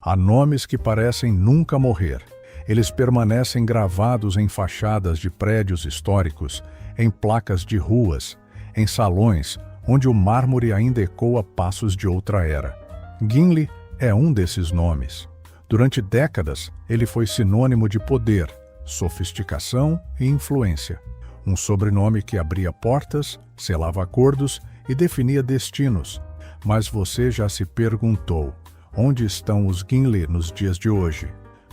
Há nomes que parecem nunca morrer. Eles permanecem gravados em fachadas de prédios históricos, em placas de ruas, em salões, onde o mármore ainda ecoa passos de outra era. Gimli é um desses nomes. Durante décadas, ele foi sinônimo de poder, sofisticação e influência. Um sobrenome que abria portas, selava acordos e definia destinos. Mas você já se perguntou: onde estão os Gimli nos dias de hoje?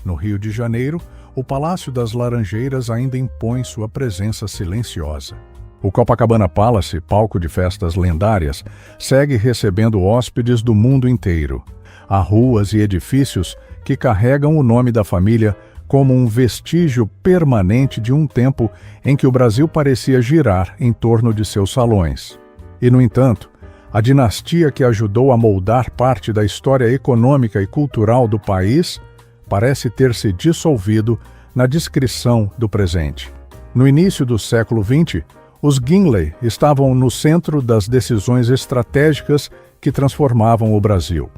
No Rio de Janeiro, o Palácio das Laranjeiras ainda impõe sua presença silenciosa. O Copacabana Palace, palco de festas lendárias, segue recebendo hóspedes do mundo inteiro. Há ruas e edifícios que carregam o nome da família como um vestígio permanente de um tempo em que o Brasil parecia girar em torno de seus salões. E, no entanto, a dinastia que ajudou a moldar parte da história econômica e cultural do país parece ter se dissolvido na descrição do presente. No início do século XX, os Gimli estavam no centro das decisões estratégicas que transformavam o Brasil.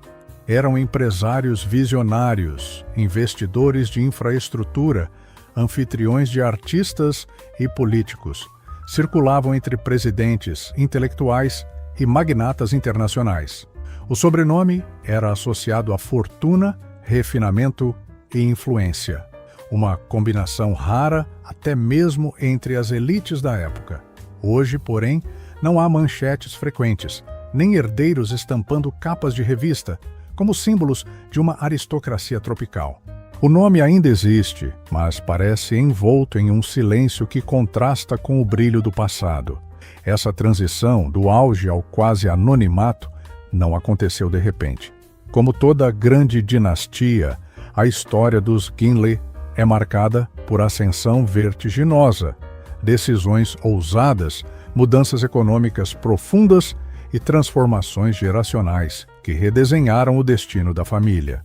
Eram empresários visionários, investidores de infraestrutura, anfitriões de artistas e políticos. Circulavam entre presidentes, intelectuais e magnatas internacionais. O sobrenome era associado a fortuna, refinamento e influência. Uma combinação rara até mesmo entre as elites da época. Hoje, porém, não há manchetes frequentes, nem herdeiros estampando capas de revista, como símbolos de uma aristocracia tropical. O nome ainda existe, mas parece envolto em um silêncio que contrasta com o brilho do passado. Essa transição do auge ao quase anonimato não aconteceu de repente. Como toda grande dinastia, a história dos Gimli é marcada por ascensão vertiginosa, decisões ousadas, mudanças econômicas profundas e transformações geracionais que redesenharam o destino da família.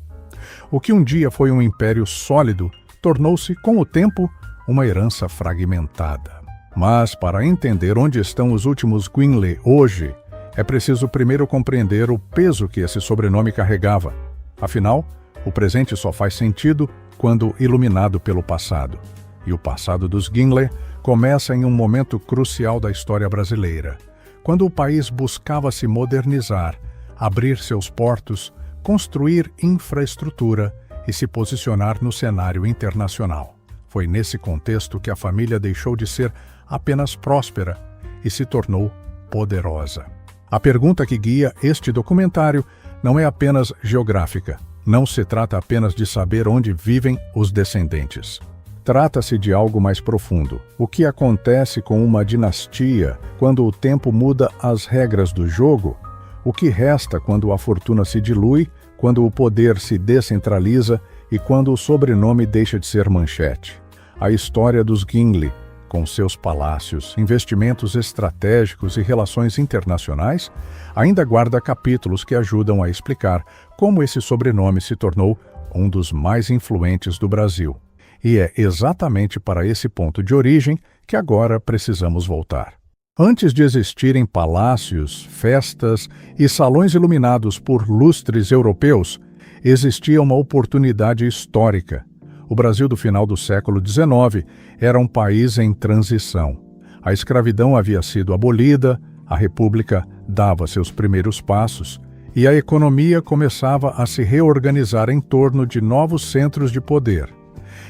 O que um dia foi um império sólido tornou-se, com o tempo, uma herança fragmentada. Mas, para entender onde estão os últimos Gimli hoje, é preciso primeiro compreender o peso que esse sobrenome carregava. Afinal, o presente só faz sentido quando iluminado pelo passado. E o passado dos Gimli começa em um momento crucial da história brasileira, quando o país buscava se modernizar, abrir seus portos, construir infraestrutura e se posicionar no cenário internacional. Foi nesse contexto que a família deixou de ser apenas próspera e se tornou poderosa. A pergunta que guia este documentário não é apenas geográfica. Não se trata apenas de saber onde vivem os descendentes. Trata-se de algo mais profundo. O que acontece com uma dinastia quando o tempo muda as regras do jogo? O que resta quando a fortuna se dilui, quando o poder se descentraliza e quando o sobrenome deixa de ser manchete? A história dos Gimli, com seus palácios, investimentos estratégicos e relações internacionais, ainda guarda capítulos que ajudam a explicar como esse sobrenome se tornou um dos mais influentes do Brasil. E é exatamente para esse ponto de origem que agora precisamos voltar. Antes de existirem palácios, festas e salões iluminados por lustres europeus, existia uma oportunidade histórica. O Brasil do final do século XIX era um país em transição. A escravidão havia sido abolida, a República dava seus primeiros passos e a economia começava a se reorganizar em torno de novos centros de poder.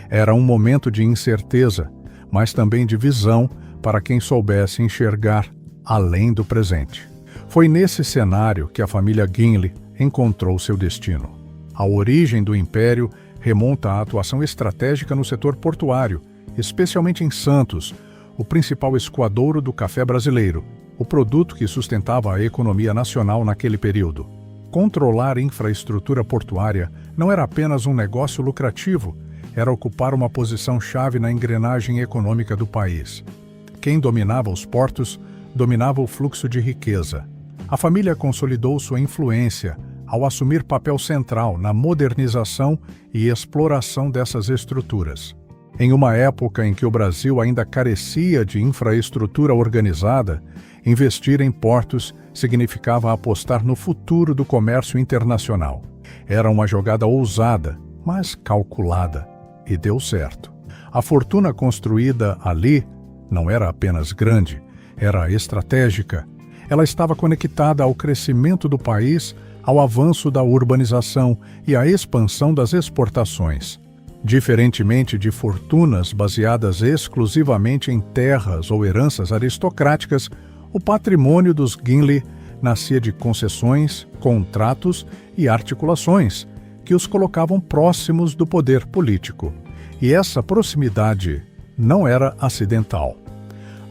Era um momento de incerteza, mas também de visão para quem soubesse enxergar além do presente. Foi nesse cenário que a família Gimli encontrou seu destino. A origem do império remonta à atuação estratégica no setor portuário, especialmente em Santos, o principal escoadouro do café brasileiro, o produto que sustentava a economia nacional naquele período. Controlar infraestrutura portuária não era apenas um negócio lucrativo, era ocupar uma posição-chave na engrenagem econômica do país. Quem dominava os portos, dominava o fluxo de riqueza. A família consolidou sua influência ao assumir papel central na modernização e exploração dessas estruturas. Em uma época em que o Brasil ainda carecia de infraestrutura organizada, investir em portos significava apostar no futuro do comércio internacional. Era uma jogada ousada, mas calculada, e deu certo. A fortuna construída ali não era apenas grande, era estratégica. Ela estava conectada ao crescimento do país, ao avanço da urbanização e à expansão das exportações. Diferentemente de fortunas baseadas exclusivamente em terras ou heranças aristocráticas, o patrimônio dos Gimli nascia de concessões, contratos e articulações que os colocavam próximos do poder político. E essa proximidade não era acidental.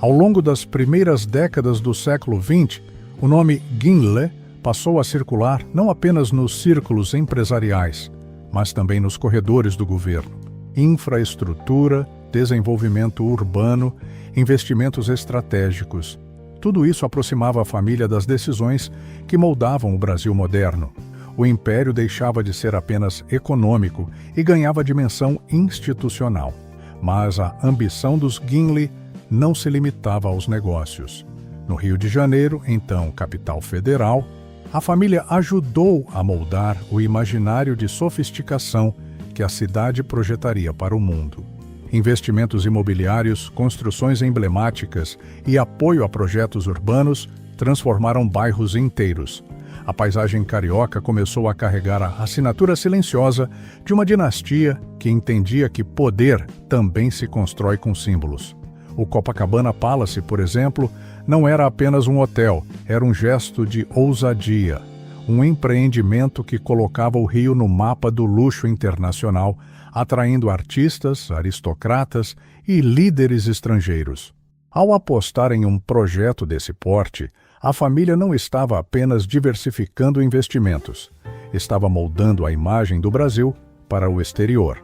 Ao longo das primeiras décadas do século XX, o nome Gimli passou a circular não apenas nos círculos empresariais, mas também nos corredores do governo. Infraestrutura, desenvolvimento urbano, investimentos estratégicos. Tudo isso aproximava a família das decisões que moldavam o Brasil moderno. O império deixava de ser apenas econômico e ganhava dimensão institucional. Mas a ambição dos Gimli não se limitava aos negócios. No Rio de Janeiro, então capital federal, a família ajudou a moldar o imaginário de sofisticação que a cidade projetaria para o mundo. Investimentos imobiliários, construções emblemáticas e apoio a projetos urbanos transformaram bairros inteiros. A paisagem carioca começou a carregar a assinatura silenciosa de uma dinastia que entendia que poder também se constrói com símbolos. O Copacabana Palace, por exemplo, não era apenas um hotel, era um gesto de ousadia, um empreendimento que colocava o Rio no mapa do luxo internacional, atraindo artistas, aristocratas e líderes estrangeiros. Ao apostar em um projeto desse porte, a família não estava apenas diversificando investimentos, estava moldando a imagem do Brasil para o exterior.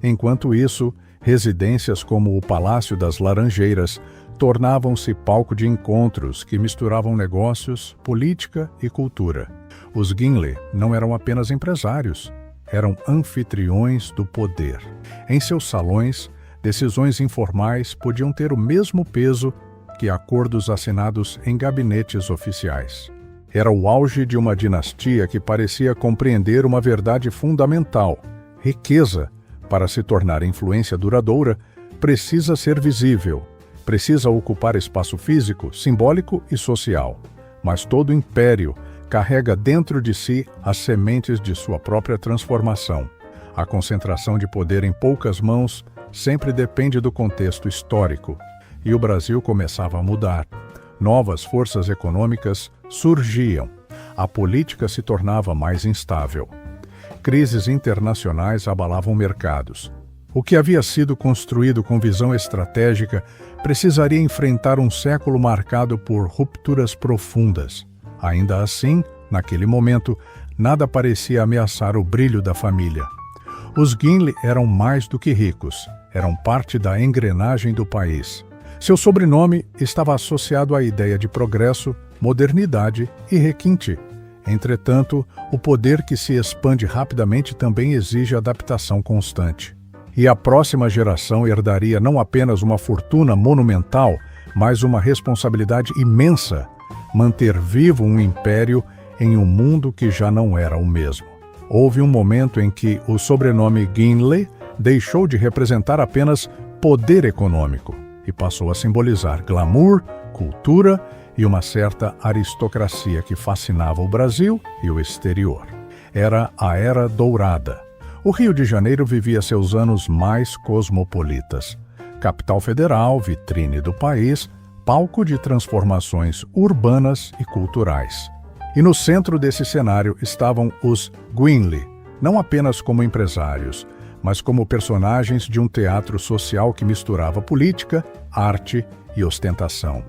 Enquanto isso, residências como o Palácio das Laranjeiras tornavam-se palco de encontros que misturavam negócios, política e cultura. Os Gimli não eram apenas empresários, eram anfitriões do poder. Em seus salões, decisões informais podiam ter o mesmo peso que acordos assinados em gabinetes oficiais. Era o auge de uma dinastia que parecia compreender uma verdade fundamental: riqueza, para se tornar influência duradoura, precisa ser visível, precisa ocupar espaço físico, simbólico e social. Mas todo império carrega dentro de si as sementes de sua própria transformação. A concentração de poder em poucas mãos sempre depende do contexto histórico. E o Brasil começava a mudar. Novas forças econômicas surgiam. A política se tornava mais instável. Crises internacionais abalavam mercados. O que havia sido construído com visão estratégica precisaria enfrentar um século marcado por rupturas profundas. Ainda assim, naquele momento, nada parecia ameaçar o brilho da família. Os Gimli eram mais do que ricos, eram parte da engrenagem do país. Seu sobrenome estava associado à ideia de progresso, modernidade e requinte. Entretanto, o poder que se expande rapidamente também exige adaptação constante. E a próxima geração herdaria não apenas uma fortuna monumental, mas uma responsabilidade imensa: manter vivo um império em um mundo que já não era o mesmo. Houve um momento em que o sobrenome Gimli deixou de representar apenas poder econômico e passou a simbolizar glamour, cultura e uma certa aristocracia que fascinava o Brasil e o exterior. Era a Era Dourada. O Rio de Janeiro vivia seus anos mais cosmopolitas. Capital federal, vitrine do país, palco de transformações urbanas e culturais. E no centro desse cenário estavam os Gimli, não apenas como empresários, mas como personagens de um teatro social que misturava política, arte e ostentação.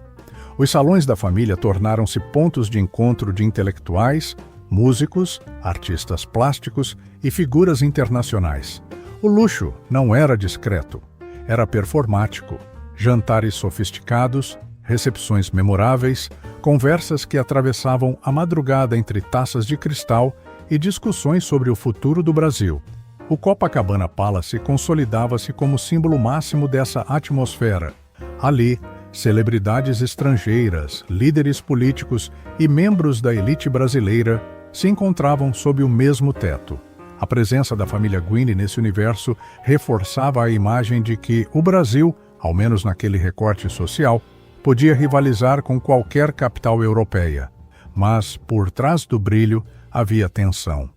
Os salões da família tornaram-se pontos de encontro de intelectuais, músicos, artistas plásticos e figuras internacionais. O luxo não era discreto, era performático. Jantares sofisticados, recepções memoráveis, conversas que atravessavam a madrugada entre taças de cristal e discussões sobre o futuro do Brasil. O Copacabana Palace consolidava-se como símbolo máximo dessa atmosfera. Ali, celebridades estrangeiras, líderes políticos e membros da elite brasileira se encontravam sob o mesmo teto. A presença da família Guine nesse universo reforçava a imagem de que o Brasil, ao menos naquele recorte social, podia rivalizar com qualquer capital europeia. Mas, por trás do brilho, havia tensão.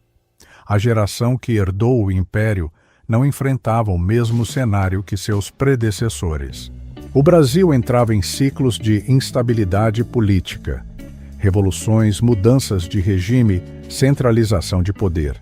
A geração que herdou o império não enfrentava o mesmo cenário que seus predecessores. O Brasil entrava em ciclos de instabilidade política, revoluções, mudanças de regime, centralização de poder.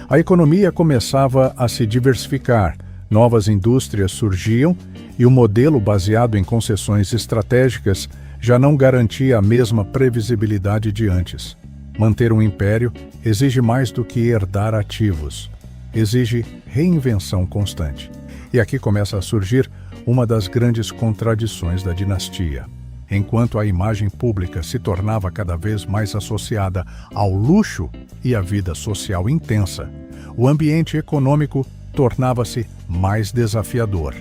A economia começava a se diversificar, novas indústrias surgiam e o modelo baseado em concessões estratégicas já não garantia a mesma previsibilidade de antes. Manter um império exige mais do que herdar ativos. Exige reinvenção constante. E aqui começa a surgir uma das grandes contradições da dinastia. Enquanto a imagem pública se tornava cada vez mais associada ao luxo e à vida social intensa, o ambiente econômico tornava-se mais desafiador.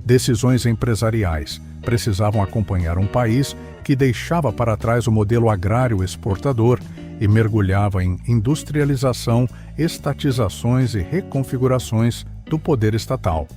Decisões empresariais precisavam acompanhar um país que deixava para trás o modelo agrário exportador e mergulhava em industrialização, estatizações e reconfigurações do poder estatal.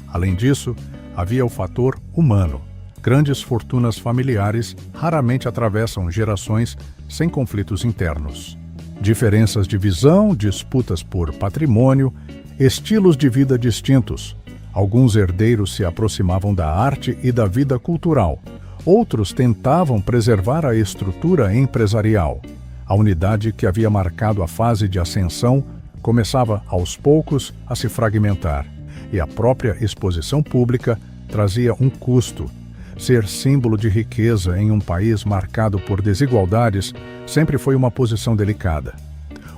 Além disso, havia o fator humano. Grandes fortunas familiares raramente atravessam gerações sem conflitos internos. Diferenças de visão, disputas por patrimônio, estilos de vida distintos. Alguns herdeiros se aproximavam da arte e da vida cultural. Outros tentavam preservar a estrutura empresarial. A unidade que havia marcado a fase de ascensão começava, aos poucos, a se fragmentar. E a própria exposição pública trazia um custo. Ser símbolo de riqueza em um país marcado por desigualdades sempre foi uma posição delicada.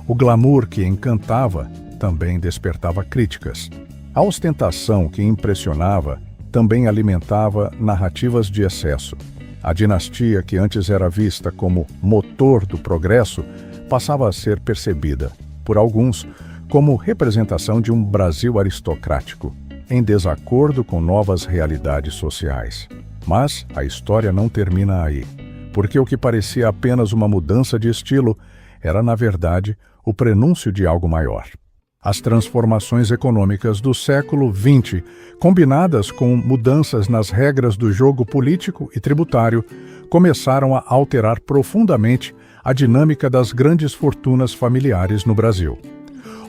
O glamour que encantava também despertava críticas. A ostentação que impressionava também alimentava narrativas de excesso. A dinastia que antes era vista como motor do progresso passava a ser percebida, por alguns, como representação de um Brasil aristocrático, em desacordo com novas realidades sociais. Mas a história não termina aí, porque o que parecia apenas uma mudança de estilo era, na verdade, o prenúncio de algo maior. As transformações econômicas do século XX, combinadas com mudanças nas regras do jogo político e tributário, começaram a alterar profundamente a dinâmica das grandes fortunas familiares no Brasil.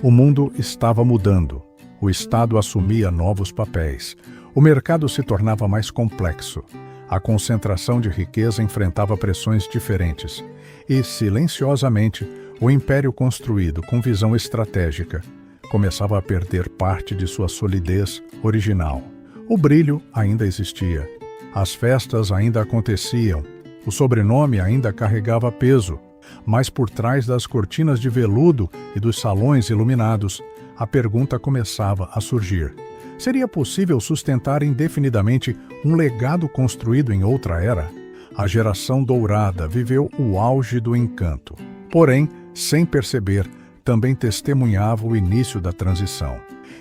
O mundo estava mudando, o Estado assumia novos papéis, o mercado se tornava mais complexo, a concentração de riqueza enfrentava pressões diferentes e, silenciosamente, o império construído com visão estratégica começava a perder parte de sua solidez original. O brilho ainda existia, as festas ainda aconteciam, o sobrenome ainda carregava peso, mas por trás das cortinas de veludo e dos salões iluminados, a pergunta começava a surgir. Seria possível sustentar indefinidamente um legado construído em outra era? A geração dourada viveu o auge do encanto. Porém, sem perceber, também testemunhava o início da transição.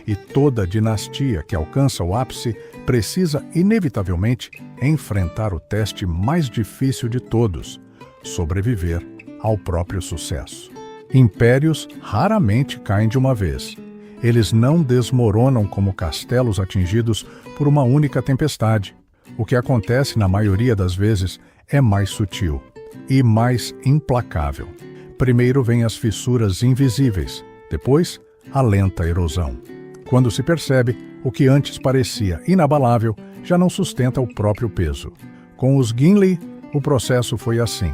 E toda dinastia que alcança o ápice precisa, inevitavelmente, enfrentar o teste mais difícil de todos: sobreviver ao próprio sucesso. Impérios raramente caem de uma vez. Eles não desmoronam como castelos atingidos por uma única tempestade. O que acontece, na maioria das vezes, é mais sutil e mais implacável. Primeiro vêm as fissuras invisíveis, depois a lenta erosão. Quando se percebe, o que antes parecia inabalável já não sustenta o próprio peso. Com os Guinle, o processo foi assim.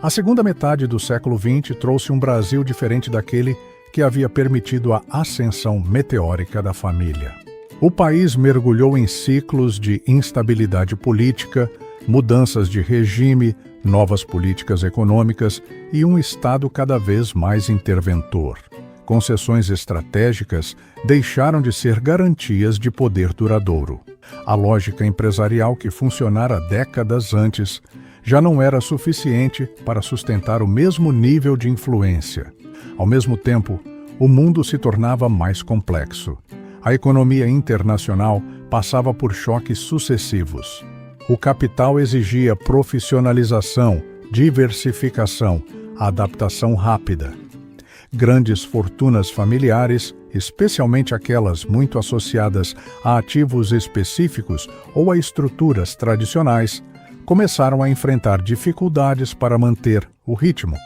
A segunda metade do século XX trouxe um Brasil diferente daquele que havia permitido a ascensão meteórica da família. O país mergulhou em ciclos de instabilidade política, mudanças de regime, novas políticas econômicas e um Estado cada vez mais interventor. Concessões estratégicas deixaram de ser garantias de poder duradouro. A lógica empresarial que funcionara décadas antes já não era suficiente para sustentar o mesmo nível de influência. Ao mesmo tempo, o mundo se tornava mais complexo. A economia internacional passava por choques sucessivos. O capital exigia profissionalização, diversificação, adaptação rápida. Grandes fortunas familiares, especialmente aquelas muito associadas a ativos específicos ou a estruturas tradicionais, começaram a enfrentar dificuldades para manter o ritmo.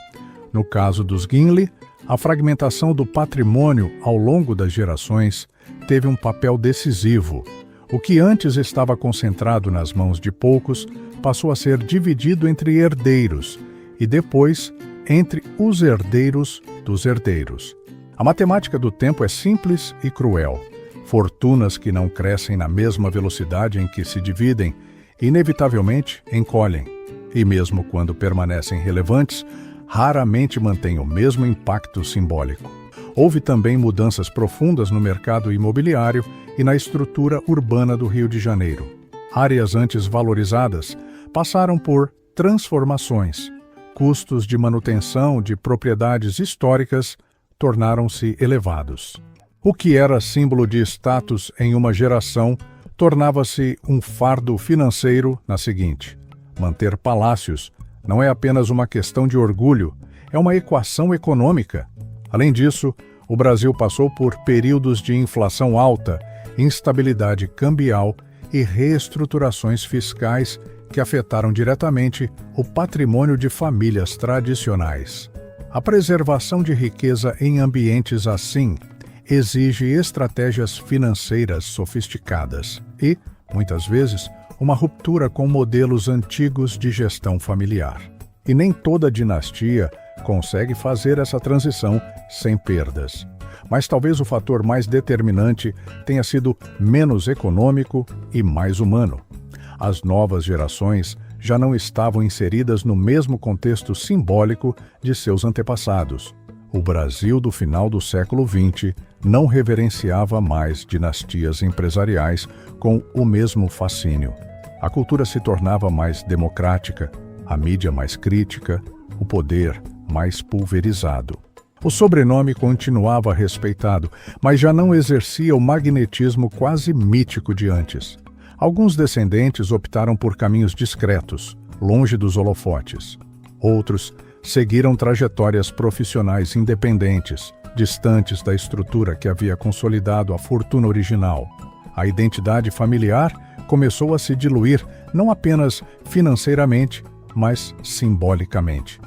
No caso dos Gimli, a fragmentação do patrimônio ao longo das gerações teve um papel decisivo. O que antes estava concentrado nas mãos de poucos passou a ser dividido entre herdeiros e depois entre os herdeiros dos herdeiros. A matemática do tempo é simples e cruel. Fortunas que não crescem na mesma velocidade em que se dividem, inevitavelmente encolhem. E mesmo quando permanecem relevantes, raramente mantêm o mesmo impacto simbólico. Houve também mudanças profundas no mercado imobiliário e na estrutura urbana do Rio de Janeiro. Áreas antes valorizadas passaram por transformações. Custos de manutenção de propriedades históricas tornaram-se elevados. O que era símbolo de status em uma geração tornava-se um fardo financeiro na seguinte. Manter palácios não é apenas uma questão de orgulho, é uma equação econômica. Além disso, o Brasil passou por períodos de inflação alta, instabilidade cambial e reestruturações fiscais que afetaram diretamente o patrimônio de famílias tradicionais. A preservação de riqueza em ambientes assim exige estratégias financeiras sofisticadas e, muitas vezes, uma ruptura com modelos antigos de gestão familiar. E nem toda dinastia consegue fazer essa transição sem perdas. Mas talvez o fator mais determinante tenha sido menos econômico e mais humano. As novas gerações já não estavam inseridas no mesmo contexto simbólico de seus antepassados. O Brasil do final do século XX não reverenciava mais dinastias empresariais com o mesmo fascínio. A cultura se tornava mais democrática, a mídia mais crítica, o poder mais pulverizado. O sobrenome continuava respeitado, mas já não exercia o magnetismo quase mítico de antes. Alguns descendentes optaram por caminhos discretos, longe dos holofotes. Outros seguiram trajetórias profissionais independentes, distantes da estrutura que havia consolidado a fortuna original. A identidade familiar começou a se diluir não apenas financeiramente, mas simbolicamente.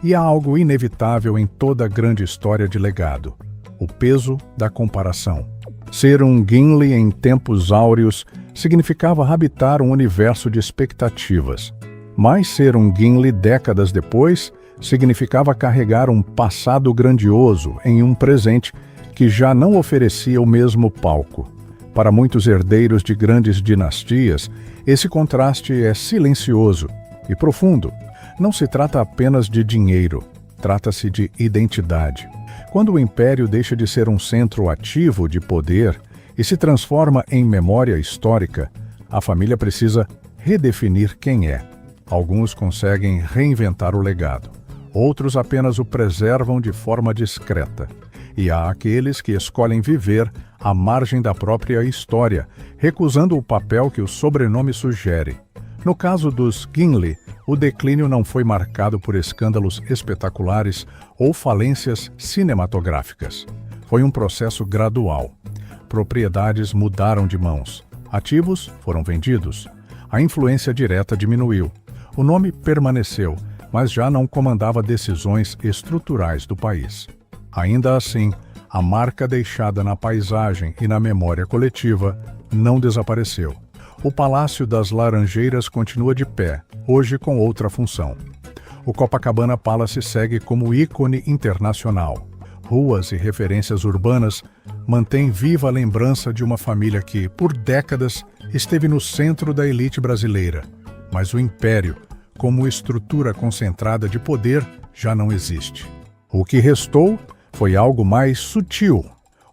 E há algo inevitável em toda grande história de legado: o peso da comparação. Ser um Gimli em tempos áureos significava habitar um universo de expectativas. Mas ser um Gimli décadas depois significava carregar um passado grandioso em um presente que já não oferecia o mesmo palco. Para muitos herdeiros de grandes dinastias, esse contraste é silencioso e profundo. Não se trata apenas de dinheiro, trata-se de identidade. Quando o império deixa de ser um centro ativo de poder e se transforma em memória histórica, a família precisa redefinir quem é. Alguns conseguem reinventar o legado, outros apenas o preservam de forma discreta. E há aqueles que escolhem viver à margem da própria história, recusando o papel que o sobrenome sugere. No caso dos Gimli, o declínio não foi marcado por escândalos espetaculares ou falências cinematográficas. Foi um processo gradual. Propriedades mudaram de mãos, ativos foram vendidos, a influência direta diminuiu. O nome permaneceu, mas já não comandava decisões estruturais do país. Ainda assim, a marca deixada na paisagem e na memória coletiva não desapareceu. O Palácio das Laranjeiras continua de pé, hoje com outra função. O Copacabana Palace segue como ícone internacional. Ruas e referências urbanas mantêm viva a lembrança de uma família que, por décadas, esteve no centro da elite brasileira. Mas o império, como estrutura concentrada de poder, já não existe. O que restou foi algo mais sutil.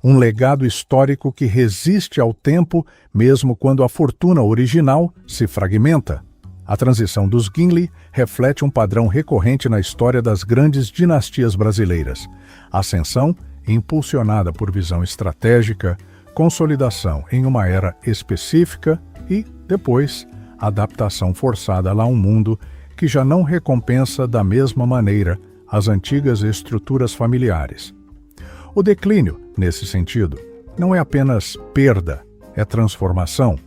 Um legado histórico que resiste ao tempo, mesmo quando a fortuna original se fragmenta. A transição dos Gimli reflete um padrão recorrente na história das grandes dinastias brasileiras. Ascensão impulsionada por visão estratégica, consolidação em uma era específica e, depois, adaptação forçada a um mundo que já não recompensa da mesma maneira as antigas estruturas familiares. O declínio, nesse sentido, não é apenas perda, é transformação.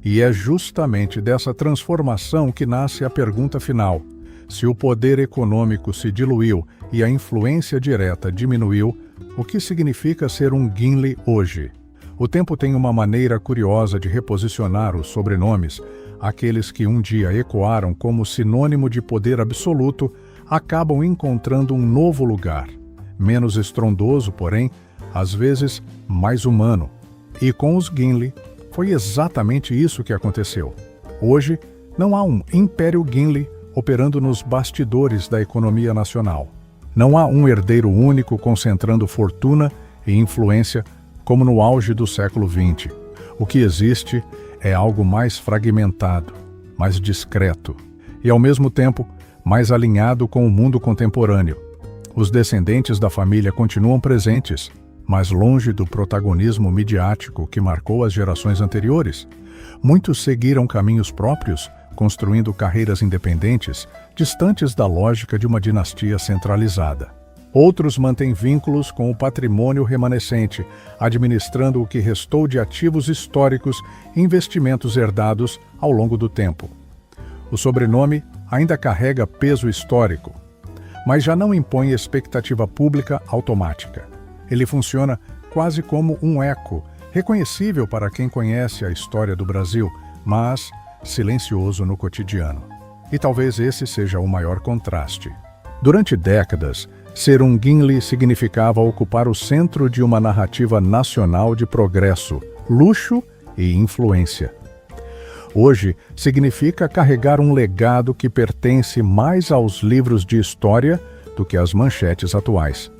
E é justamente dessa transformação que nasce a pergunta final: se o poder econômico se diluiu e a influência direta diminuiu, o que significa ser um Gimli hoje? O tempo tem uma maneira curiosa de reposicionar os sobrenomes. Aqueles que um dia ecoaram como sinônimo de poder absoluto acabam encontrando um novo lugar, menos estrondoso, porém, às vezes mais humano. E com os Gimli, foi exatamente isso que aconteceu. Hoje, não há um Império Gimli operando nos bastidores da economia nacional. Não há um herdeiro único concentrando fortuna e influência como no auge do século XX. O que existe é algo mais fragmentado, mais discreto e, ao mesmo tempo, mais alinhado com o mundo contemporâneo. Os descendentes da família continuam presentes, mas longe do protagonismo midiático que marcou as gerações anteriores. Muitos seguiram caminhos próprios, construindo carreiras independentes, distantes da lógica de uma dinastia centralizada. Outros mantêm vínculos com o patrimônio remanescente, administrando o que restou de ativos históricos e investimentos herdados ao longo do tempo. O sobrenome ainda carrega peso histórico, mas já não impõe expectativa pública automática. Ele funciona quase como um eco, reconhecível para quem conhece a história do Brasil, mas silencioso no cotidiano. E talvez esse seja o maior contraste. Durante décadas, ser um Gimli significava ocupar o centro de uma narrativa nacional de progresso, luxo e influência. Hoje, significa carregar um legado que pertence mais aos livros de história do que às manchetes atuais.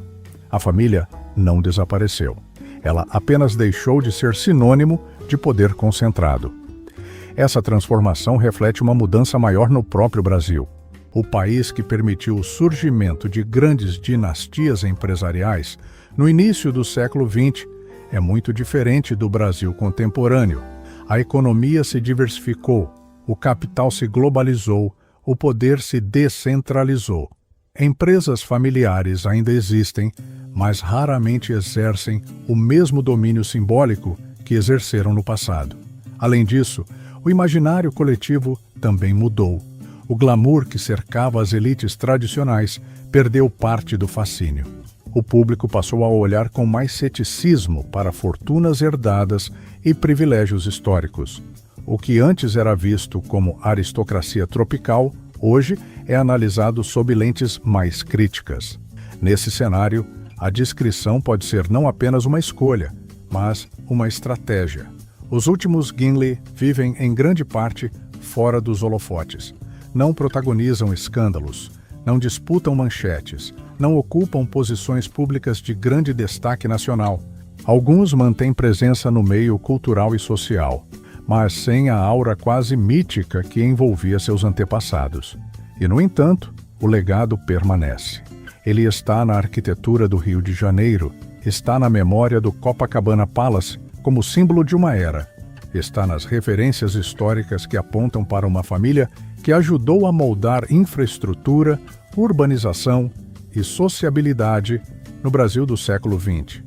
A família não desapareceu. Ela apenas deixou de ser sinônimo de poder concentrado. Essa transformação reflete uma mudança maior no próprio Brasil. O país que permitiu o surgimento de grandes dinastias empresariais no início do século XX é muito diferente do Brasil contemporâneo. A economia se diversificou, o capital se globalizou, o poder se descentralizou. Empresas familiares ainda existem, mas raramente exercem o mesmo domínio simbólico que exerceram no passado. Além disso, o imaginário coletivo também mudou. O glamour que cercava as elites tradicionais perdeu parte do fascínio. O público passou a olhar com mais ceticismo para fortunas herdadas e privilégios históricos. O que antes era visto como aristocracia tropical, hoje é analisado sob lentes mais críticas. Nesse cenário, a discrição pode ser não apenas uma escolha, mas uma estratégia. Os últimos Gimli vivem em grande parte fora dos holofotes. Não protagonizam escândalos, não disputam manchetes, não ocupam posições públicas de grande destaque nacional. Alguns mantêm presença no meio cultural e social, mas sem a aura quase mítica que envolvia seus antepassados. E, no entanto, o legado permanece. Ele está na arquitetura do Rio de Janeiro, está na memória do Copacabana Palace como símbolo de uma era, está nas referências históricas que apontam para uma família que ajudou a moldar infraestrutura, urbanização e sociabilidade no Brasil do século XX.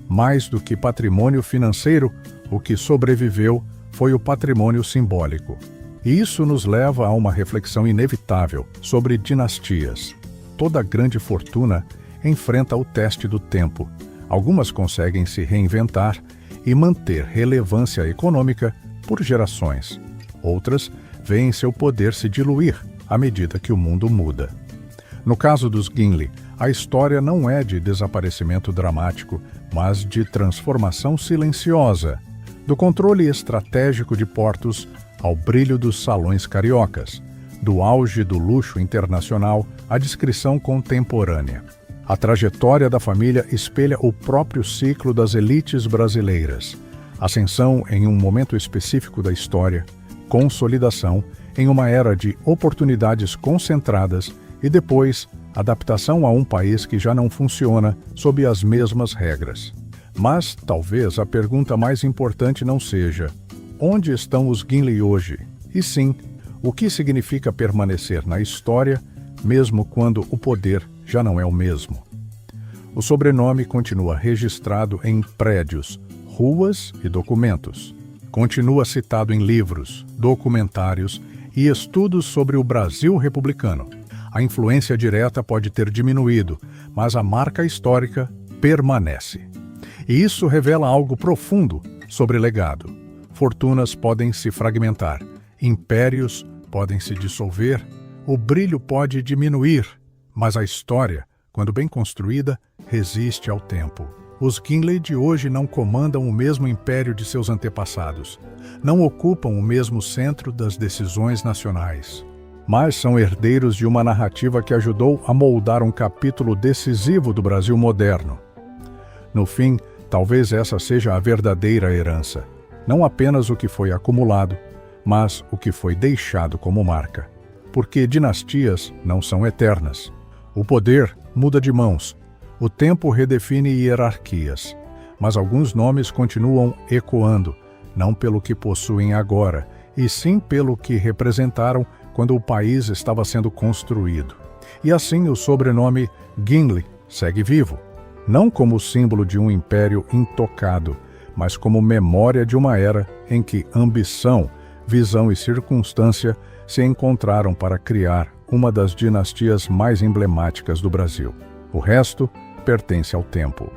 Mais do que patrimônio financeiro, o que sobreviveu foi o patrimônio simbólico. E isso nos leva a uma reflexão inevitável sobre dinastias. Toda grande fortuna enfrenta o teste do tempo. Algumas conseguem se reinventar e manter relevância econômica por gerações. Outras veem seu poder se diluir à medida que o mundo muda. No caso dos Gimli, a história não é de desaparecimento dramático, mas de transformação silenciosa, do controle estratégico de portos ao brilho dos salões cariocas, do auge do luxo internacional à descrição contemporânea. A trajetória da família espelha o próprio ciclo das elites brasileiras. Ascensão em um momento específico da história, consolidação em uma era de oportunidades concentradas e depois adaptação a um país que já não funciona sob as mesmas regras. Mas talvez a pergunta mais importante não seja: onde estão os Gimli hoje? E sim, o que significa permanecer na história, mesmo quando o poder já não é o mesmo? O sobrenome continua registrado em prédios, ruas e documentos. Continua citado em livros, documentários e estudos sobre o Brasil republicano. A influência direta pode ter diminuído, mas a marca histórica permanece. E isso revela algo profundo sobre legado. Fortunas podem se fragmentar, impérios podem se dissolver, o brilho pode diminuir, mas a história, quando bem construída, resiste ao tempo. Os Gimli de hoje não comandam o mesmo império de seus antepassados, não ocupam o mesmo centro das decisões nacionais, mas são herdeiros de uma narrativa que ajudou a moldar um capítulo decisivo do Brasil moderno. No fim, talvez essa seja a verdadeira herança, não apenas o que foi acumulado, mas o que foi deixado como marca. Porque dinastias não são eternas. O poder muda de mãos. O tempo redefine hierarquias. Mas alguns nomes continuam ecoando, não pelo que possuem agora, e sim pelo que representaram quando o país estava sendo construído. E assim o sobrenome Gimli segue vivo, não como símbolo de um império intocado, mas como memória de uma era em que ambição, visão e circunstância se encontraram para criar uma das dinastias mais emblemáticas do Brasil. O resto pertence ao tempo.